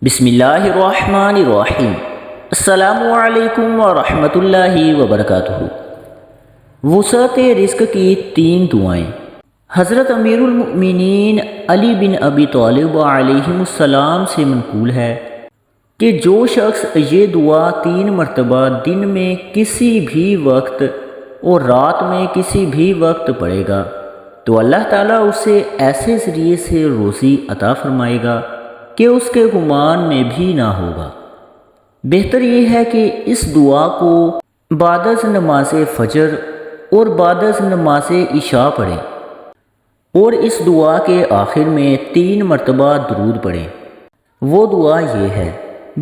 بسم اللہ الرحمن الرحیم۔ السلام علیکم ورحمۃ اللہ وبرکاتہ۔ وسعت رزق کی 3 دعائیں۔ حضرت امیر المؤمنین علی بن ابی طالب علیہ السلام سے منقول ہے کہ جو شخص یہ دعا 3 مرتبہ دن میں کسی بھی وقت اور رات میں کسی بھی وقت پڑھے گا تو اللہ تعالیٰ اسے ایسے ذریعے سے روزی عطا فرمائے گا کہ اس کے گمان میں بھی نہ ہوگا۔ بہتر یہ ہے کہ اس دعا کو بعد از نماز فجر اور بعد از نماز عشاء پڑھیں اور اس دعا کے آخر میں 3 مرتبہ درود پڑھیں۔ وہ دعا یہ ہے: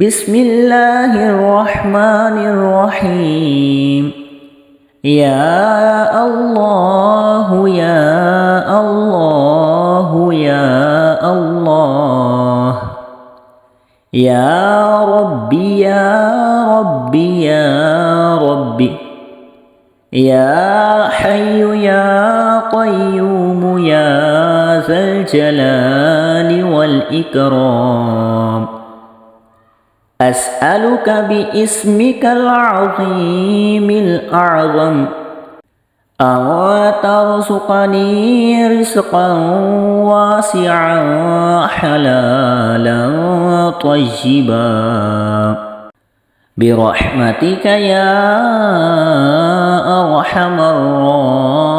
بسم اللہ الرحمن الرحیم، یا اللہ یا اللہ یا اللہ، یا ربی یا ربی یا ربی، یا حی یا قیوم یا ذا الجلال والاکرام، اسألک باسمک العظیم الاعظم ان ترزقنی رزقا واسعا حلالا طیبا برحمتک یا ارحم الراحمین۔